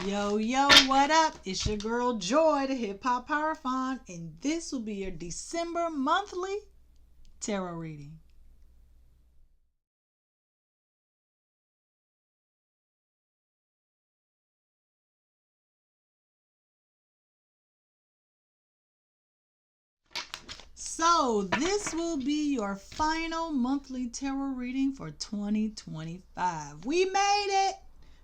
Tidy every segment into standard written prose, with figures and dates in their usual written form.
Yo, yo, what up? It's your girl Joy, the Hip Hop Power Font, and this will be your December monthly tarot reading. So, this will be your final monthly tarot reading for 2025. We made it!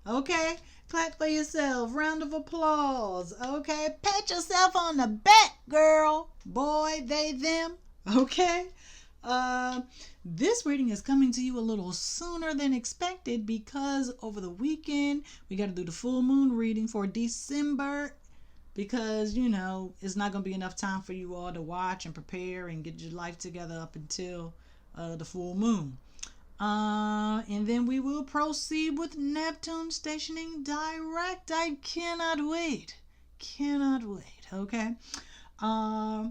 Okay? Clap for yourself. Round of applause. Okay? Pat yourself on the back, girl. Boy, they, them. Okay? Uh, this reading is coming to you a little sooner than expected because over the weekend we got to do the full moon reading for December because it's not going to be enough time for you all to watch and prepare and get your life together up until the full moon. And then we will proceed with Neptune stationing direct. I cannot wait. Okay. I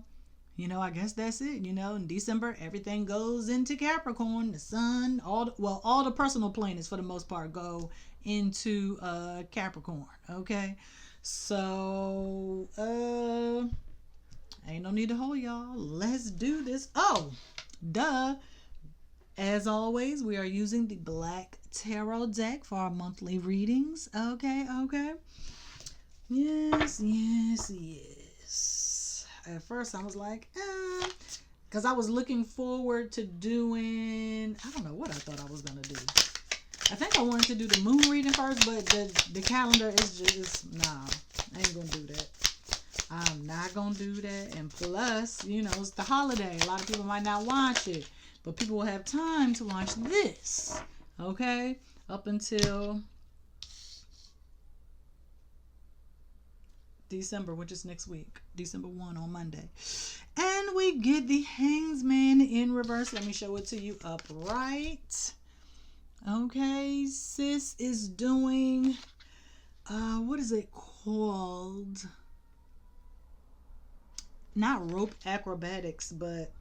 guess that's it. In December, everything goes into Capricorn. The sun, all the personal planets for the most part go into Capricorn. Okay. So, ain't no need to hold y'all. Let's do this. Oh, duh. As always, we are using the Black Tarot deck for our monthly readings. Okay. Yes. At first, I was like, because I was looking forward to doing, I don't know what I thought I was going to do. I think I wanted to do the moon reading first, but the calendar is just, nah, I ain't going to do that. I'm not going to do that. And plus, it's the holiday. A lot of people might not watch it, but people will have time to watch this. Okay? Up until December, which is next week. December 1 on Monday. And we get the Hangman in reverse. Let me show it to you upright. Okay, sis is doing, what is it called? Not rope acrobatics, but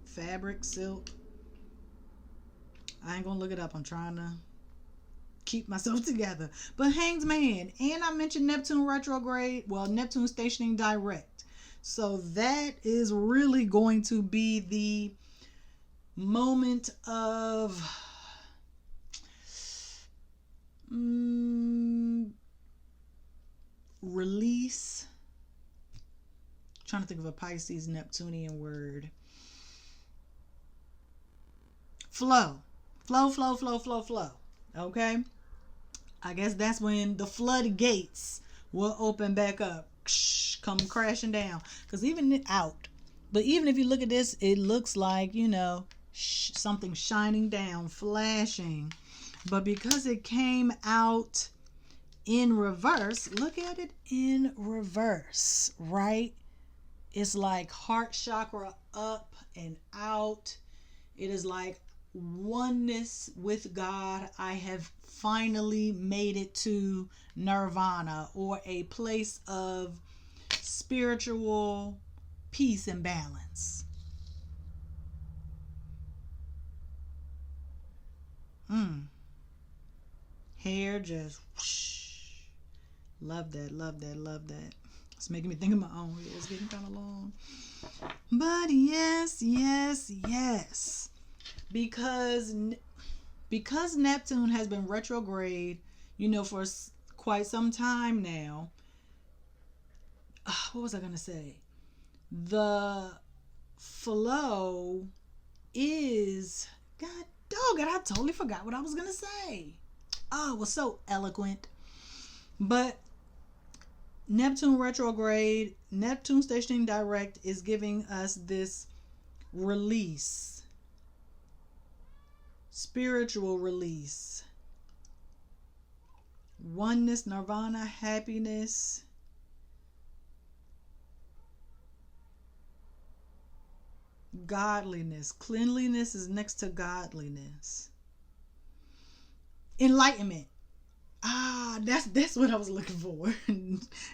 fabric, silk. I ain't gonna look it up. I'm trying to keep myself together. But Hangman, and I mentioned Neptune retrograde. Well, Neptune stationing direct. So that is really going to be the moment of release. Trying to think of a Pisces Neptunian word. Flow. Okay? I guess that's when the floodgates will open back up. Come crashing down. Because even if you look at this, it looks like, something shining down, flashing. But because it came out in reverse, look at it in reverse, right? It's like heart chakra up and out. It is like oneness with God. I have finally made it to nirvana, or a place of spiritual peace and balance. Hair just whoosh. Love that. It's making me think of my own hair. It's getting kind of long. But yes. Because Neptune has been retrograde, for quite some time now. What was I going to say? The flow is, God dog it, I totally forgot what I was going to say. Oh, it was so eloquent. But Neptune retrograde, Neptune stationing direct is giving us this release, spiritual release, oneness, nirvana, happiness, godliness. Cleanliness is next to godliness. Enlightenment. That's what I was looking for.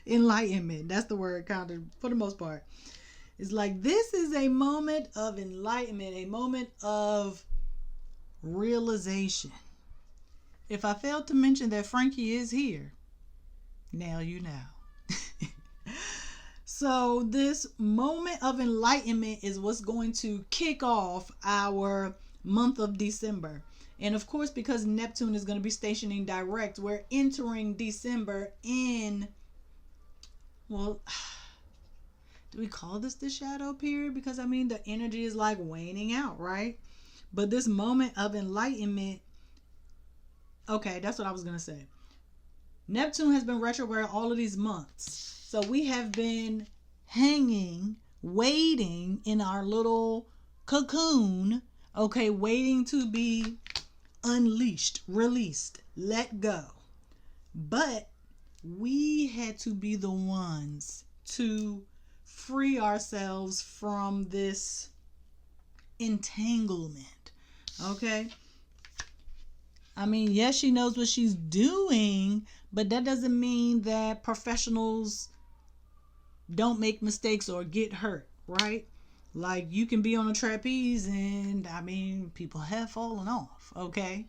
Enlightenment. That's the word, kind of, for the most part. It's like this is a moment of enlightenment, a moment of realization. If I failed to mention that Frankie is here, Now you know. So this moment of enlightenment is what's going to kick off our month of December. And of course, because Neptune is going to be stationing direct, we're entering December in, well, do we call this the shadow period? Because I mean, the energy is like waning out, right? But this moment of enlightenment, okay, that's what I was going to say. Neptune has been retrograde all of these months. So we have been hanging, waiting in our little cocoon, okay, waiting to be unleashed, released, let go. But we had to be the ones to free ourselves from this entanglement, okay? I mean, yes, she knows what she's doing, but that doesn't mean that professionals don't make mistakes or get hurt, right? Like, you can be on a trapeze and, I mean, people have fallen off, okay?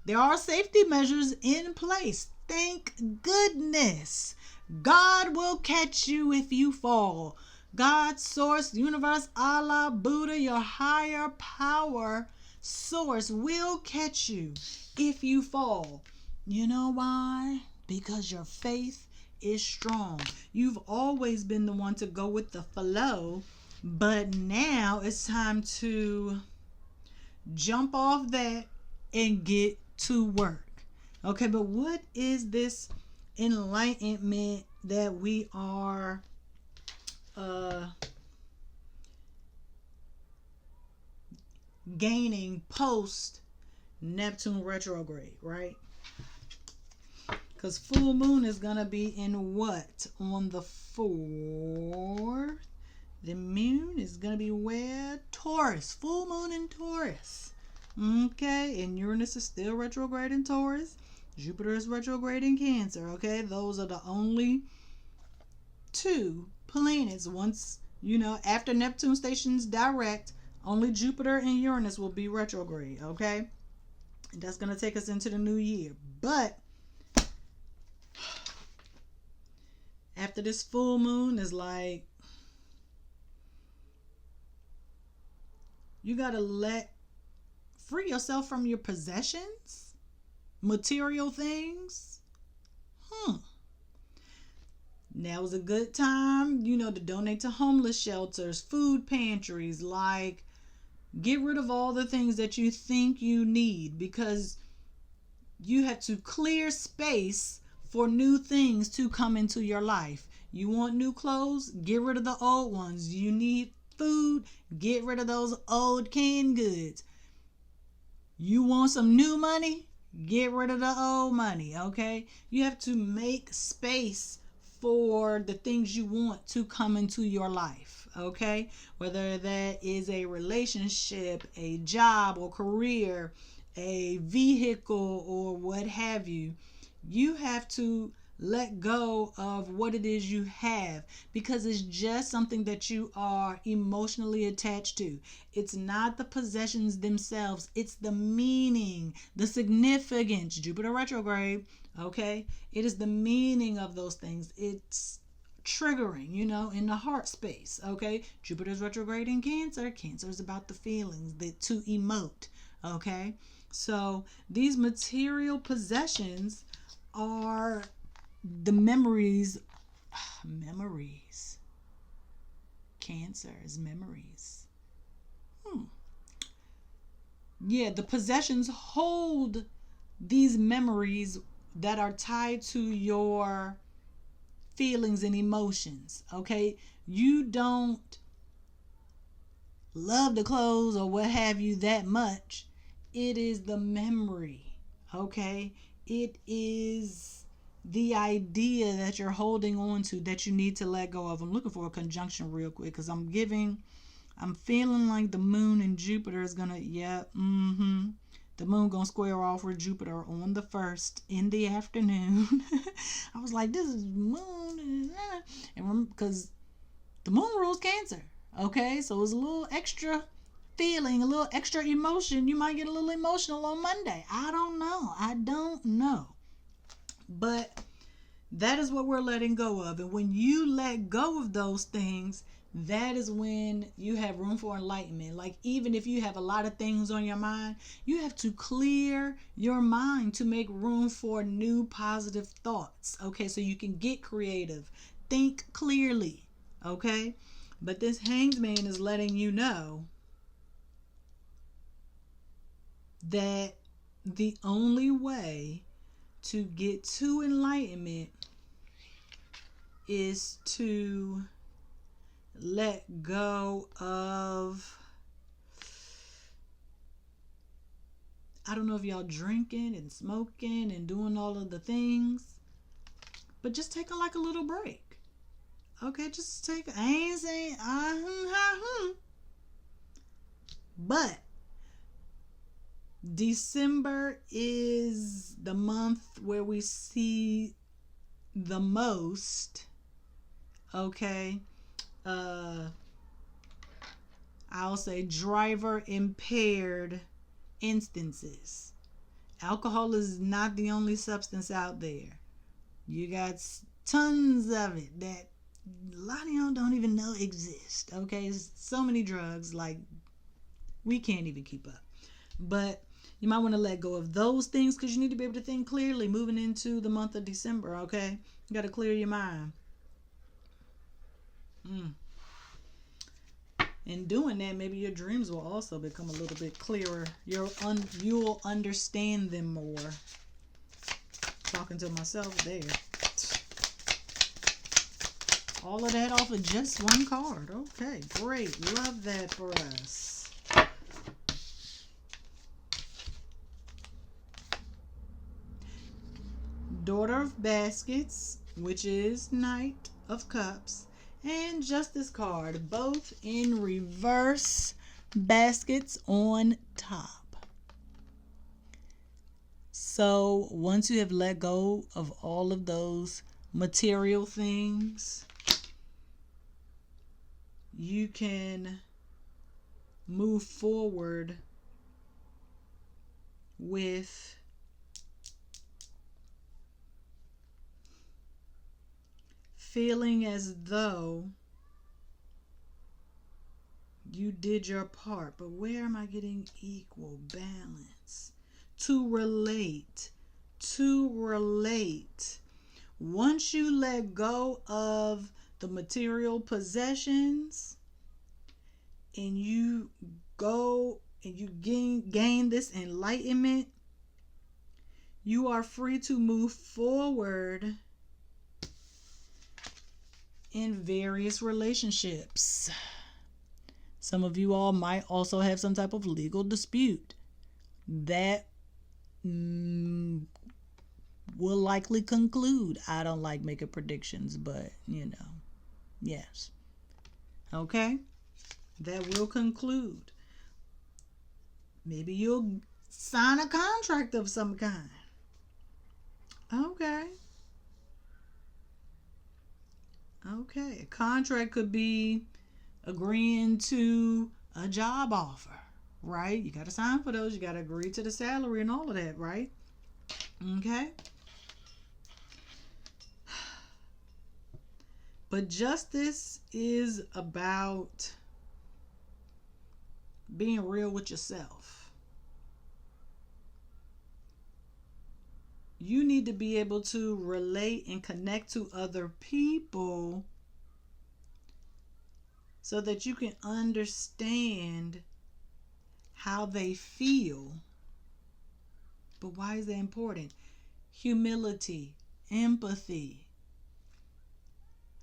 There are safety measures in place. Thank goodness. God will catch you if you fall. God, source, universe, Allah, Buddha, your higher power source will catch you if you fall. You know why? Because your faith is strong. You've always been the one to go with the flow, but now it's time to jump off that and get to work. Okay, but what is this enlightenment that we are gaining post Neptune retrograde, right? Because full moon is going to be in what? On the 4th. The moon is going to be where? Taurus. Full moon in Taurus. Okay. And Uranus is still retrograde in Taurus. Jupiter is retrograde in Cancer. Okay. Those are the only two planets. Once, after Neptune stations direct, only Jupiter and Uranus will be retrograde. Okay. And that's going to take us into the new year. But after this full moon is like, you got to free yourself from your possessions, material things. Now is a good time, to donate to homeless shelters, food pantries, like get rid of all the things that you think you need, because you have to clear space for new things to come into your life. You want new clothes? Get rid of the old ones. You need food? Get rid of those old canned goods. You want some new money? Get rid of the old money, okay? You have to make space for the things you want to come into your life, okay? Whether that is a relationship, a job or career, a vehicle, or what have you. You have to let go of what it is you have, because it's just something that you are emotionally attached to. It's not the possessions themselves. It's the meaning, the significance. Jupiter retrograde, okay? It is the meaning of those things. It's triggering, in the heart space, okay? Jupiter's retrograde in Cancer. Cancer is about the feelings, to emote, okay? So these material possessions are the memories. Cancer is memories. Yeah, the possessions hold these memories that are tied to your feelings and emotions, okay? You don't love the clothes or what have you that much. It is the memory, okay? It is the idea that you're holding on to that you need to let go of. I'm looking for a conjunction real quick because I'm feeling like the moon and Jupiter is gonna, the moon gonna square off with Jupiter on the 1st in the afternoon. I was like, this is moon, and because the moon rules Cancer, okay? So it's a little extra feeling, a little extra emotion. You might get a little emotional on Monday. I don't know. But That is what we're letting go of. And when you let go of those things, that is when you have room for enlightenment. Like, even if you have a lot of things on your mind, you have to clear your mind to make room for new positive thoughts. Okay, so you can get creative, think clearly. Okay, but this Hanged Man is letting you know that the only way to get to enlightenment is to let go of, I don't know if y'all drinking and smoking and doing all of the things, but just take like a little break. Okay, just take, I ain't saying but December is the month where we see the most, okay, I'll say driver impaired instances. Alcohol is not the only substance out there. You got tons of it that a lot of y'all don't even know exist. Okay, there's so many drugs, like we can't even keep up. But you might want to let go of those things because you need to be able to think clearly moving into the month of December. Okay, you got to clear your mind. In doing that, maybe your dreams will also become a little bit clearer. You'll understand them more. Talking to myself there. All of that off of just one card. Okay, great. Love that for us. Daughter of Baskets, which is Knight of Cups, and Justice card, both in reverse, baskets on top. So once you have let go of all of those material things, you can move forward with feeling as though you did your part. But where am I getting equal balance? To relate. Once you let go of the material possessions and you go and you gain this enlightenment, you are free to move forward in various relationships. Some of you all might also have some type of legal dispute that will likely conclude. I don't like making predictions, but yes. Okay, that will conclude. Maybe you'll sign a contract of some kind. Okay. A contract could be agreeing to a job offer, right? You got to sign for those. You got to agree to the salary and all of that, right? Okay. But justice is about being real with yourself. You need to be able to relate and connect to other people so that you can understand how they feel. But why is that important? Humility, empathy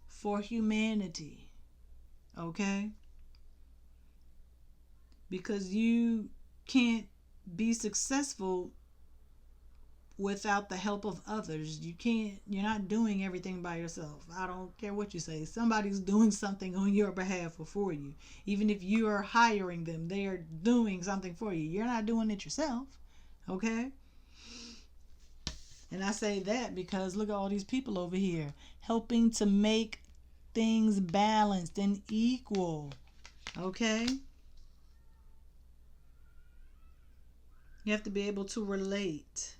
for humanity. Okay? Because you can't be successful without the help of others. You're not doing everything by yourself. I don't care what you say. Somebody's doing something on your behalf or for you. Even if you are hiring them, they are doing something for you. You're not doing it yourself. Okay? And I say that because look at all these people over here helping to make things balanced and equal. Okay? You have to be able to relate,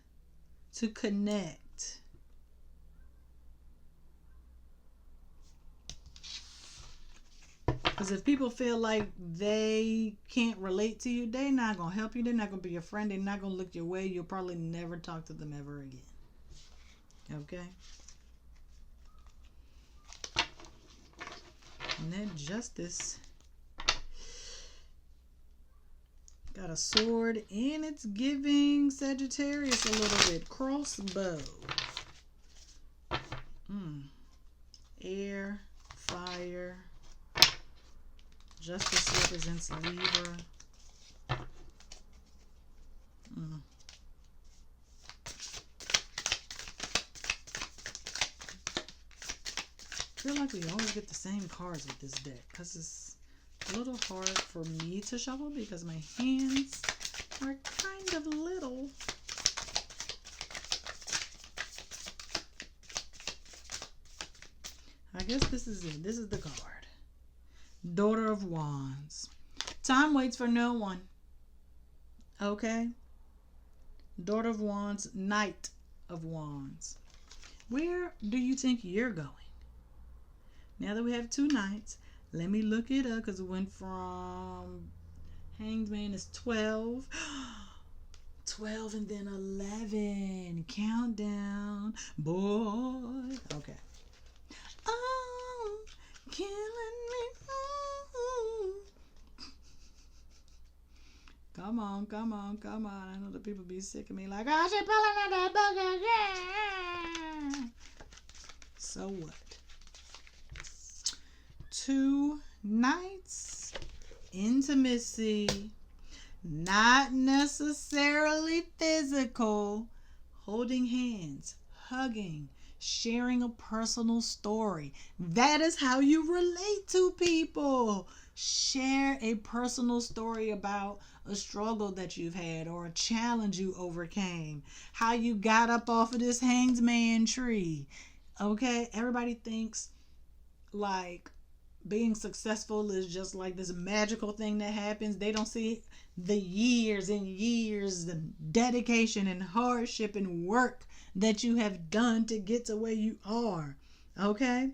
to connect. Because if people feel like they can't relate to you, they're not going to help you. They're not going to be your friend. They're not going to look your way. You'll probably never talk to them ever again. Okay? And that justice got a sword and it's giving Sagittarius a little bit. Crossbow. Air, fire. Justice represents Libra. I feel like we always get the same cards with this deck because it's a little hard for me to shuffle because my hands are kind of little. I guess this is it. This is the card. Daughter of Wands. Time waits for no one. Okay? Daughter of Wands, Knight of Wands. Where do you think you're going? Now that we have two knights, let me look it up because it went from Hanged Man is 12. 12 and then 11. Countdown. Boy. Okay. Oh, killing me. Come on, come on, come on. I know the people be sick of me like, oh, she pulling out that book again. So what? Two nights, intimacy, not necessarily physical, holding hands, hugging, sharing a personal story. That is how you relate to people. Share a personal story about a struggle that you've had or a challenge you overcame, how you got up off of this hanged man tree. Okay, everybody thinks like being successful is just like this magical thing that happens. They don't see the years and years and dedication and hardship and work that you have done to get to where you are. Okay?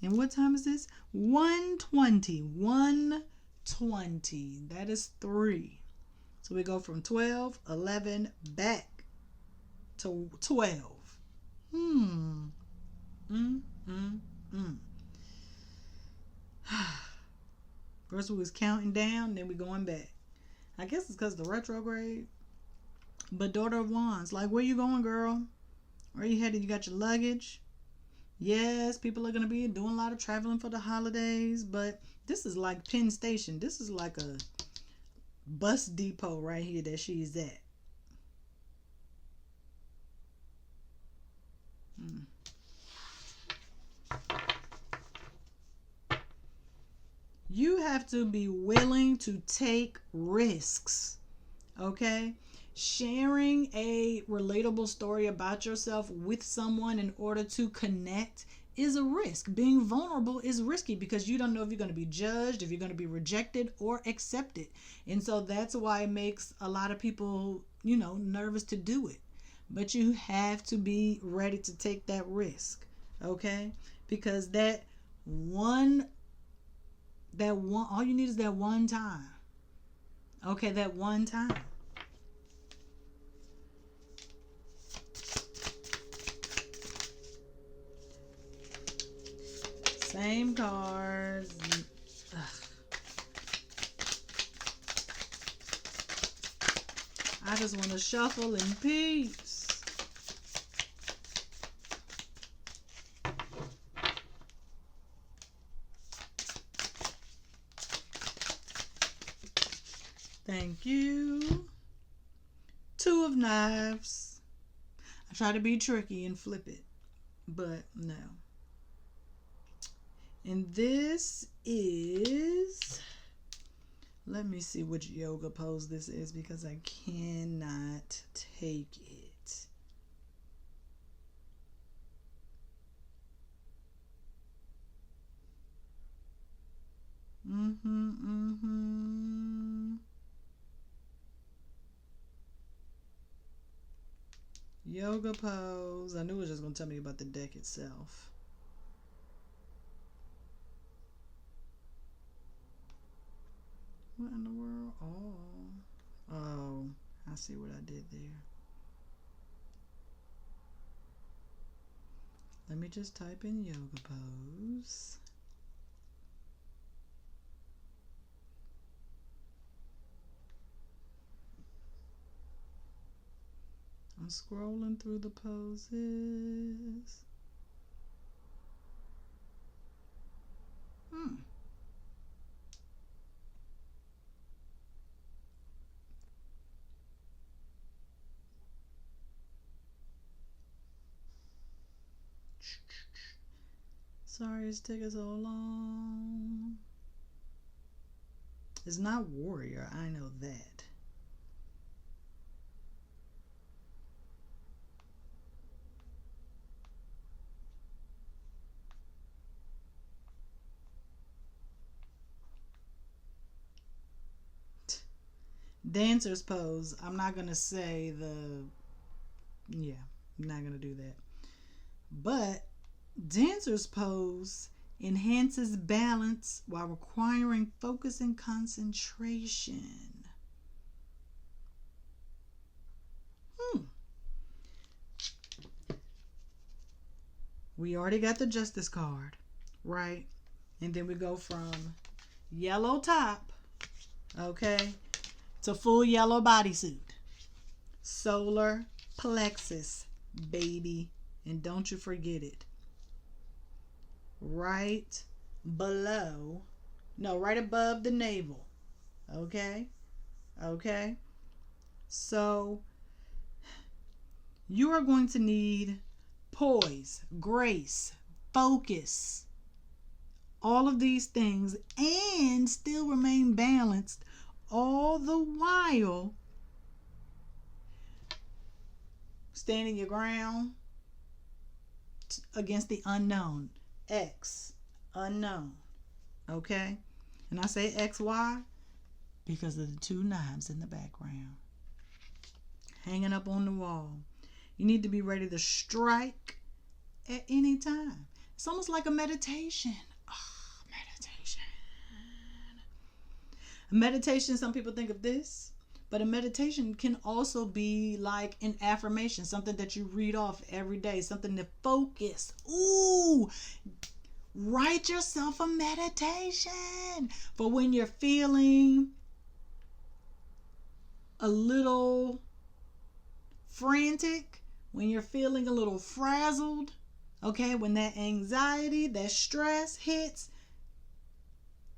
And what time is this? 1:20. 1:20. That is 3. So we go from 12, 11, back to 12. First we was counting down, then we going back. I guess it's because the retrograde. But Daughter of Wands, like, where you going, girl? Where you headed? You got your luggage? Yes, people are going to be doing a lot of traveling for the holidays, but this is like Penn Station. This is like a bus depot right here that she's at. You have to be willing to take risks, okay? Sharing a relatable story about yourself with someone in order to connect is a risk. Being vulnerable is risky because you don't know if you're going to be judged, if you're going to be rejected or accepted. And so that's why it makes a lot of people, nervous to do it. But you have to be ready to take that risk, okay? Because that one, all you need is that one time. Okay, that one time. Same cards. I just want to shuffle in peace. Thank you. 2 of Knives. I try to be tricky and flip it, but no. And this is, let me see which yoga pose this is because I cannot take it. Yoga pose. I knew it was just going to tell me about the deck itself. What in the world? Oh, I see what I did there. Let me just type in yoga pose. I'm scrolling through the poses. Sorry it's taking so long. It's not warrior, I know that. Dancer's pose. I'm not going to say I'm not going to do that. But dancer's pose enhances balance while requiring focus and concentration. We already got the justice card, right? And then we go from yellow top, okay, to full yellow bodysuit. Solar plexus, baby. And don't you forget it. Right above the navel. Okay? Okay? So, you are going to need poise, grace, focus, all of these things, and still remain balanced all the while standing your ground against the unknown. X, unknown. Okay? And I say X, why? Because of the two knives in the background hanging up on the wall. You need to be ready to strike at any time. It's almost like a meditation. Oh, meditation. Meditation, some people think of this, but a meditation can also be like an affirmation, something that you read off every day, something to focus. Ooh, write yourself a meditation for when you're feeling a little frantic, when you're feeling a little frazzled, okay, when that anxiety, that stress hits,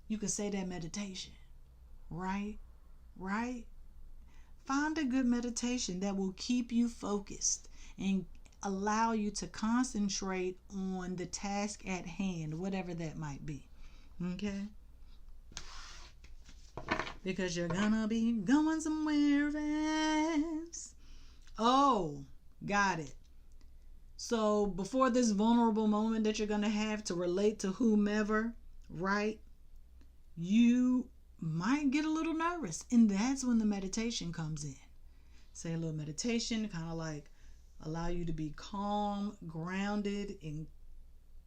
you can say that meditation, right? Find a good meditation that will keep you focused and allow you to concentrate on the task at hand, whatever that might be, okay? Because you're gonna be going somewhere fast. Oh, got it. So before this vulnerable moment that you're going to have to relate to whomever, right, you might get a little nervous. And that's when the meditation comes in. Say a little meditation, kind of like allow you to be calm, grounded, and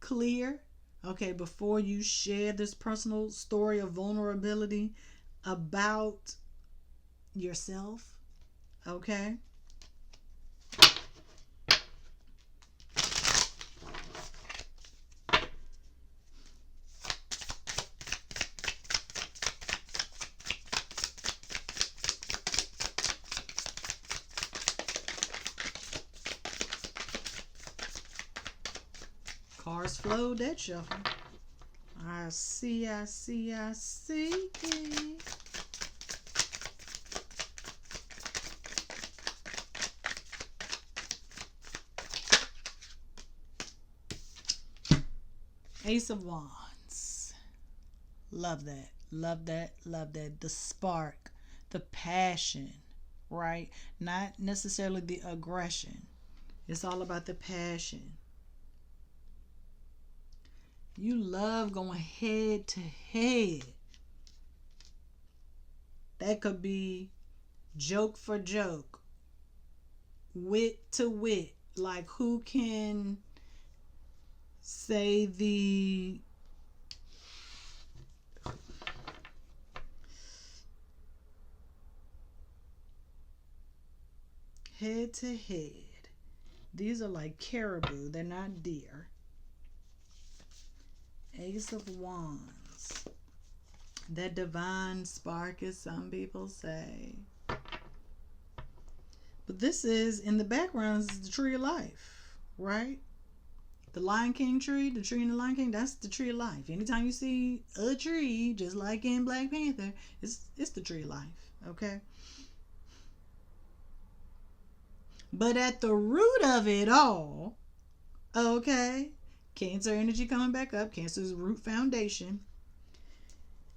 clear. Okay, before you share this personal story of vulnerability about yourself. Okay. Cards flow, that shuffle. I see. Ace of Wands. Love that. The spark, the passion, right? Not necessarily the aggression. It's all about the passion. You love going head to head. That could be joke for joke, wit to wit. Like who can say the head to head. These are like caribou. They're not deer. Ace of Wands. That divine spark, as some people say. But this is, in the background, is the tree of life, right? The Lion King tree, the tree in the Lion King, that's the tree of life. Anytime you see a tree, just like in Black Panther, it's the tree of life, okay? But at the root of it all, okay, Cancer energy coming back up, Cancer's root foundation.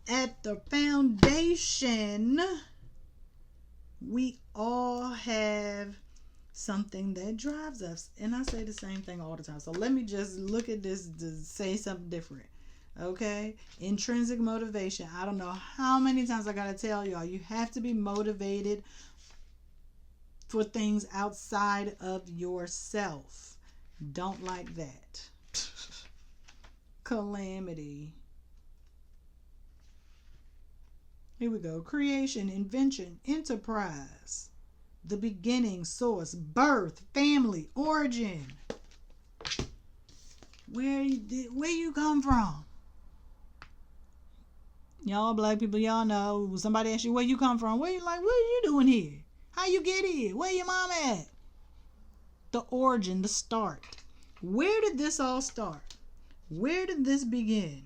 At the foundation, we all have something that drives us. And I say the same thing all the time. So let me just look at this to say something different. Okay? Intrinsic motivation. I don't know how many times I got to tell y'all, you have to be motivated for things outside of yourself. Don't like that. Calamity. Here we go. Creation, invention, enterprise. The beginning, source, birth, family, origin. Where you come from? Y'all black people, y'all know. When somebody asks you where you come from, where you like, what are you doing here? How you get here? Where your mom at? The origin, the start. Where did this all start? Where did this begin?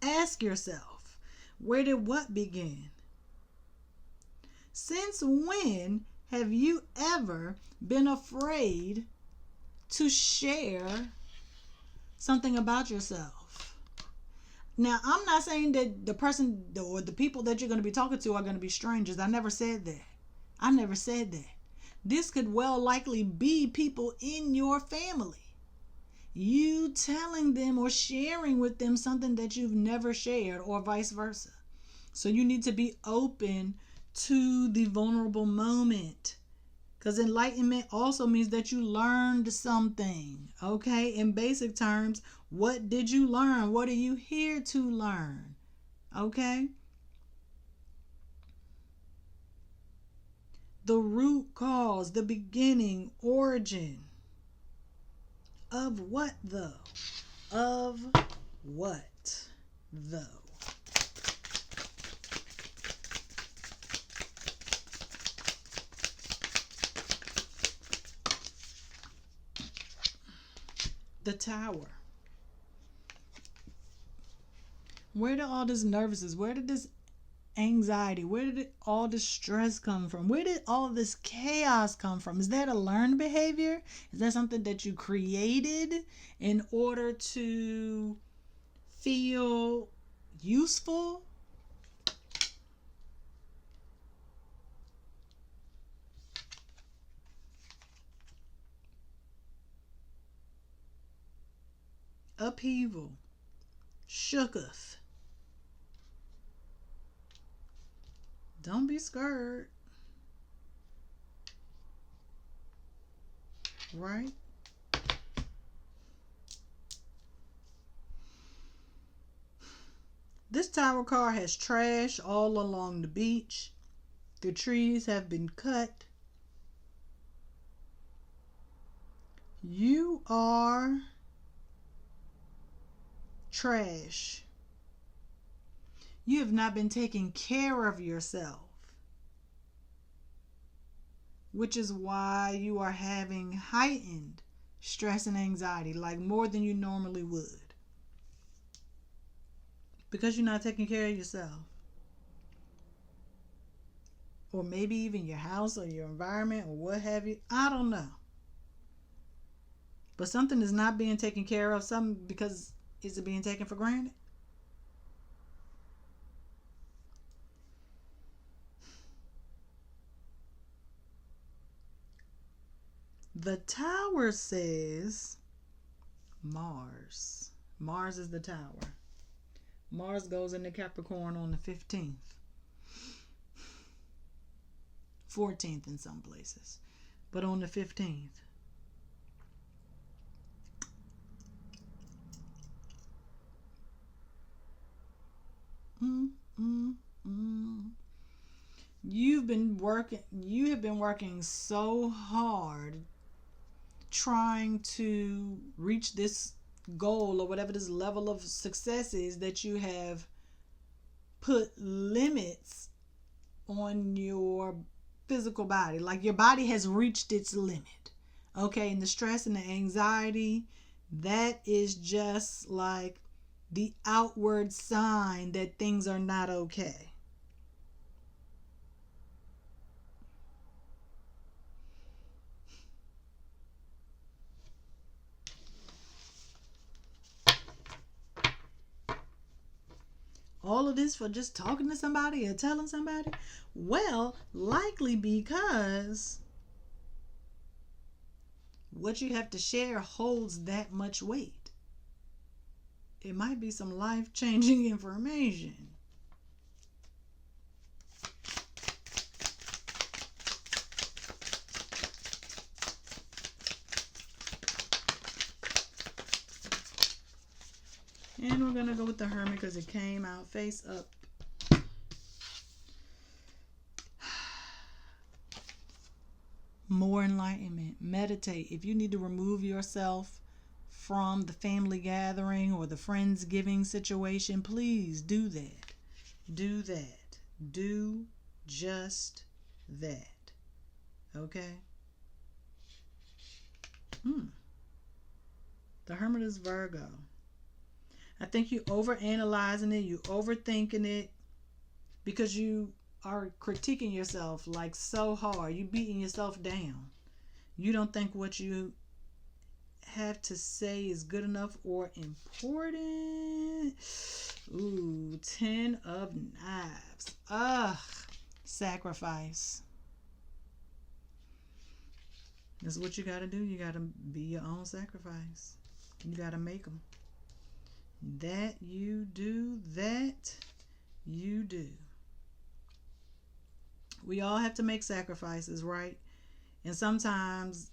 Ask yourself, where did what begin? Since when have you ever been afraid to share something about yourself? Now, I'm not saying that the person or the people that you're going to be talking to are going to be strangers. I never said that. I never said that. This could well likely be people in your family. You telling them or sharing with them something that you've never shared, or vice versa. So you need to be open to the vulnerable moment, because enlightenment also means that you learned something. Okay, in basic terms, what did you learn? What are you here to learn? Okay, the root cause, the beginning, origin of what though? Of what though? The Tower. Where did all this nervousness, where did this anxiety, where did all this stress come from? Where did all this chaos come from? Is that a learned behavior? Is that something that you created in order to feel useful? Upheaval. Shooketh. Don't be scared. Right? This Tower card has trash all along the beach. The trees have been cut. You are trash. You have not been taking care of yourself, which is why you are having heightened stress and anxiety, like more than you normally would, because you're not taking care of yourself. Or maybe even your house or your environment or what have you. I don't know. But something is not being taken care of. Something, because is it being taken for granted? The Tower says Mars. Mars is the Tower. Mars goes into Capricorn on the 15th. 14th in some places. But on the 15th. You've you have been working so hard trying to reach this goal or whatever this level of success is, that you have put limits on your physical body. Like your body has reached its limit. Okay, and the stress and the anxiety, that is just like the outward sign that things are not okay. All of this for just talking to somebody or telling somebody? Well, likely because what you have to share holds that much weight. It might be some life-changing information. And we're going to go with the Hermit because it came out face up. More enlightenment. Meditate. If you need to remove yourself from the family gathering or the Friendsgiving situation, please do that. Do that. Do just that. Okay? The Hermit is Virgo. I think you overanalyzing it, you overthinking it, because you are critiquing yourself like so hard. You beating yourself down. You don't think what you have to say is good enough or important. Ooh, 10 of Knives. Ugh, sacrifice. This is what you got to do. You got to be your own sacrifice. You got to make them. That you do. That you do. We all have to make sacrifices, right? And sometimes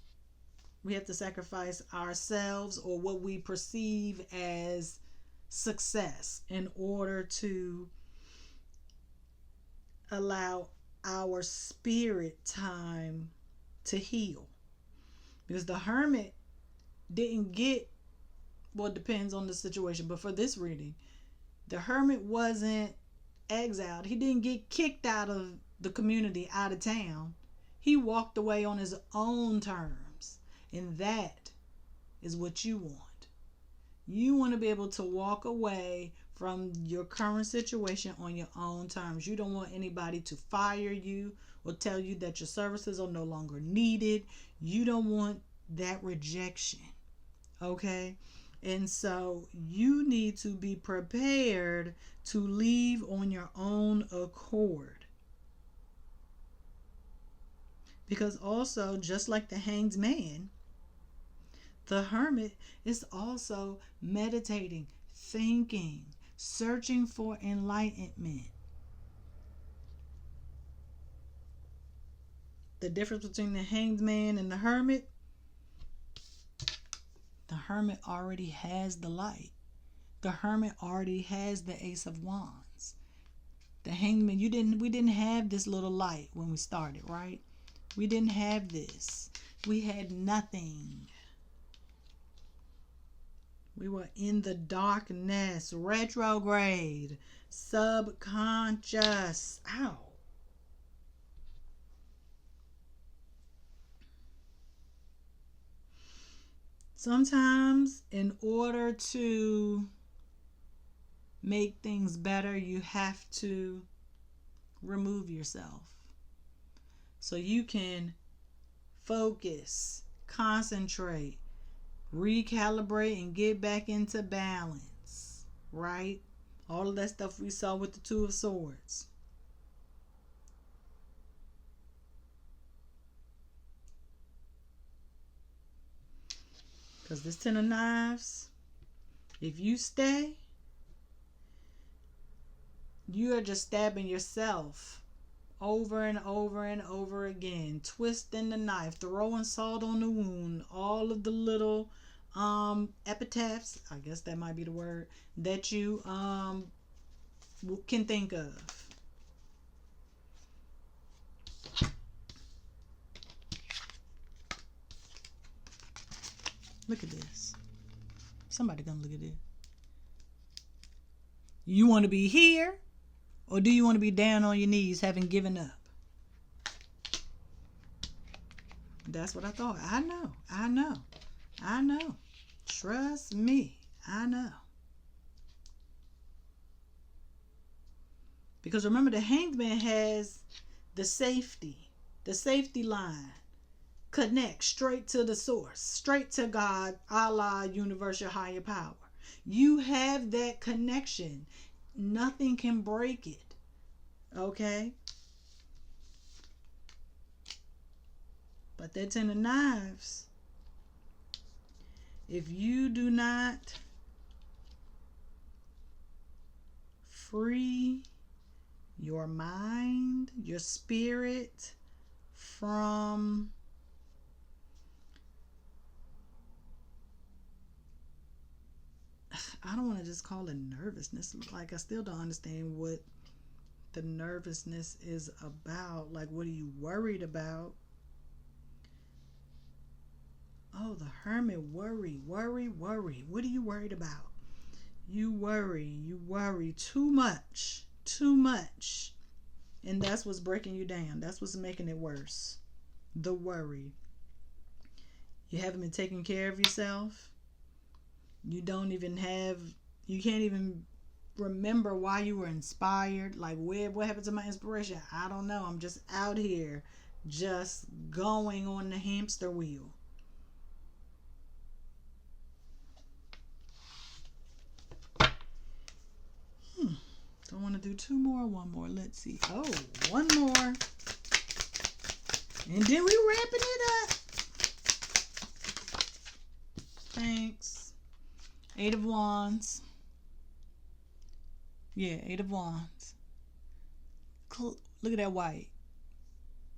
we have to sacrifice ourselves or what we perceive as success in order to allow our spirit time to heal. Because the Hermit didn't get, well, it depends on the situation, but for this reading, the Hermit wasn't exiled. He didn't get kicked out of the community, out of town. He walked away on his own terms. And that is what you want. You want to be able to walk away from your current situation on your own terms. You don't want anybody to fire you or tell you that your services are no longer needed. You don't want that rejection. Okay? And so you need to be prepared to leave on your own accord. Because also, just like the Hanged Man, the Hermit is also meditating, thinking, searching for enlightenment. The difference between the Hanged Man and the Hermit already has the light. The Hermit already has the Ace of Wands. The Hanged Man, we didn't have this little light when we started, right? We didn't have this. We had nothing. We were in the darkness, retrograde, subconscious. Ow. Sometimes, in order to make things better, you have to remove yourself. So you can focus, concentrate, recalibrate, and get back into balance, right? All of that stuff we saw with the Two of Swords. Because this Ten of Knives, if you stay, you are just stabbing yourself over and over and over again, twisting the knife, throwing salt on the wound, all of the little epitaphs, I guess that might be the word, that you can think of. Look at this. Somebody gonna look at this. You want to be here, or do you want to be down on your knees having given up? That's what I thought. I know. Trust me, I know. Because remember, the Hanged Man has the safety line. Connect straight to the source, straight to God, Allah, universe, your higher power. You have that connection. Nothing can break it. Okay? But that Ten of Knives, if you do not free your mind, your spirit from I don't want to just call it nervousness. Like, I still don't understand what the nervousness is about. Like, what are you worried about? Oh, the Hermit. Worry. What are you worried about? You worry too much. And that's what's breaking you down. That's what's making it worse. The worry. You haven't been taking care of yourself. You can't even remember why you were inspired. Like, what happened to my inspiration? I don't know. I'm just out here, just going on the hamster wheel. Don't want to do two more. One more. Let's see. Oh, one more. And then we wrapping it up. Thanks. 8 of Wands. Yeah, 8 of Wands. Look at that white.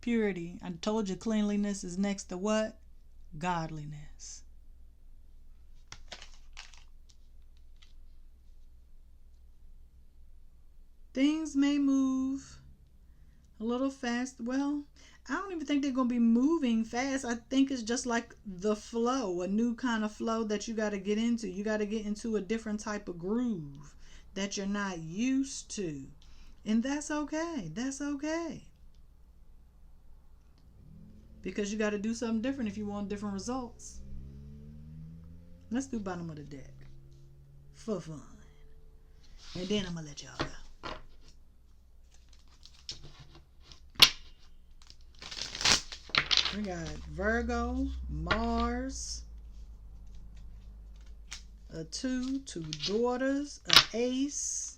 Purity. I told you cleanliness is next to what? Godliness. Things may move a little fast. Well, I don't even think they're going to be moving fast. I think it's just like the flow, a new kind of flow that you got to get into. You got to get into a different type of groove that you're not used to. And that's okay. That's okay. Because you got to do something different if you want different results. Let's do bottom of the deck for fun. And then I'm going to let y'all go. We got Virgo, Mars, a 2 daughters, an ace,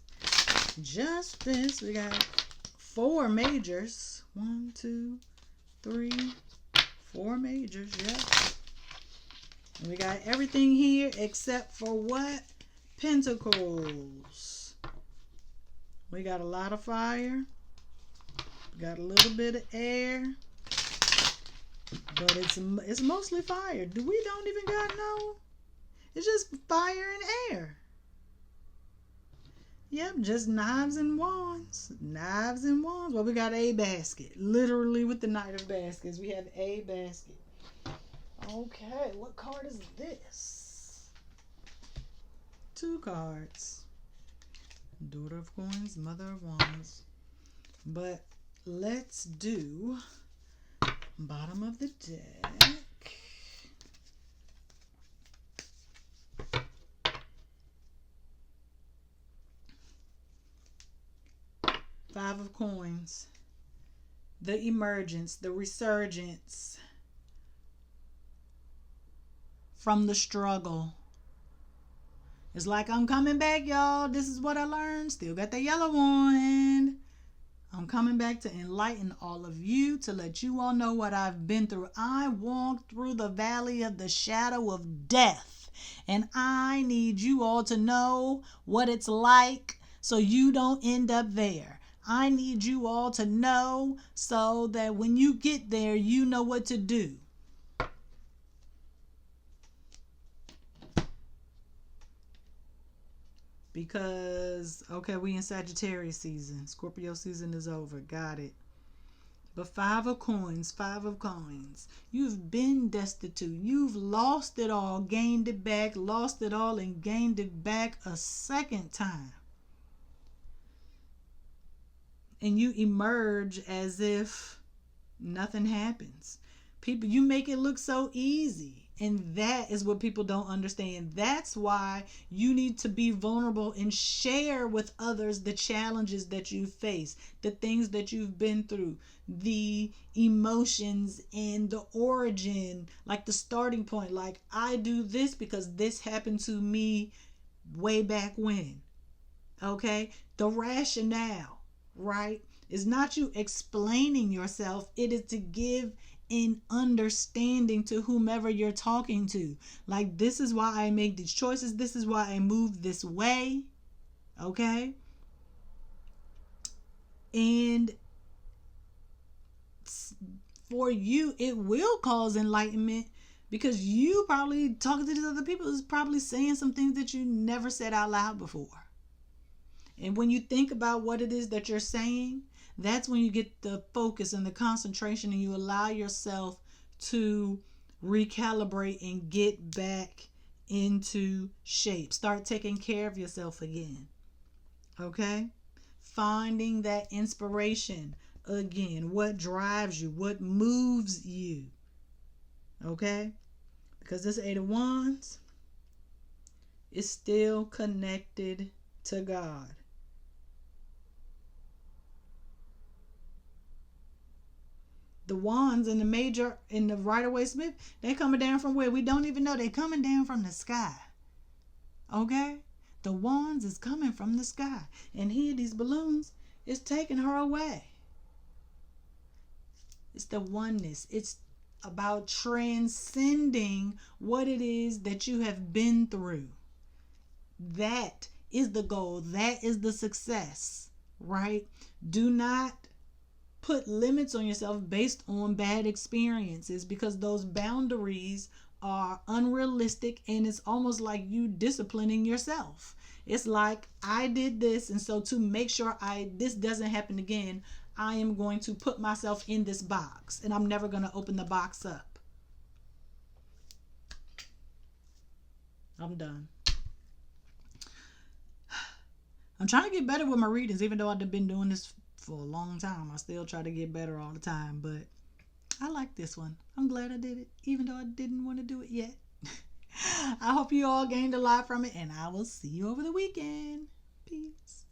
justice. We got 4 majors. 1, 2, 3, 4 majors. Yep. And we got everything here except for what? Pentacles. We got a lot of fire. We got a little bit of air. But it's mostly fire. We don't even got no. It's just fire and air. Yep, just knives and wands. Knives and wands. Well, we got a basket. Literally with the Knight of Baskets, we have a basket. Okay, what card is this? 2 cards. Daughter of Coins, Mother of Wands. But let's do bottom of the deck. Five of Coins. The emergence, the resurgence from the struggle. It's like, I'm coming back, y'all. This is what I learned. Still got the yellow one. I'm coming back to enlighten all of you, to let you all know what I've been through. I walked through the valley of the shadow of death, and I need you all to know what it's like so you don't end up there. I need you all to know so that when you get there, you know what to do. Because, okay, we in Sagittarius season. Scorpio season is over. Got it. But five of coins, five of coins. You've been destitute. You've lost it all, gained it back, lost it all, and gained it back a second time. And you emerge as if nothing happens. People, you make it look so easy. And that is what people don't understand. That's why you need to be vulnerable and share with others the challenges that you face, the things that you've been through, the emotions and the origin, like the starting point. Like, I do this because this happened to me way back when. Okay? The rationale, right? It's not you explaining yourself. It is to give an understanding to whomever you're talking to. Like, this is why I make these choices. This is why I move this way. Okay? And for you, it will cause enlightenment because you probably talking to these other people is probably saying some things that you never said out loud before. And when you think about what it is that you're saying, that's when you get the focus and the concentration and you allow yourself to recalibrate and get back into shape. Start taking care of yourself again. Okay? Finding that inspiration again. What drives you? What moves you? Okay? Because this Eight of Wands is still connected to God. The wands and the major and the Rider-Waite Smith, they coming down from where we don't even know. They coming down from the sky. Okay? The wands is coming from the sky. And here, these balloons is taking her away. It's the oneness. It's about transcending what it is that you have been through. That is the goal. That is the success, right? Do not put limits on yourself based on bad experiences, because those boundaries are unrealistic, and it's almost like you disciplining yourself. It's like, I did this, and so to make sure this doesn't happen again, I am going to put myself in this box, and I'm never going to open the box up. I'm done. I'm trying to get better with my readings, even though I've been doing this for a long time. I still try to get better all the time, but I like this one. I'm glad I did it, even though I didn't want to do it yet. I hope you all gained a lot from it, and I will see you over the weekend. Peace.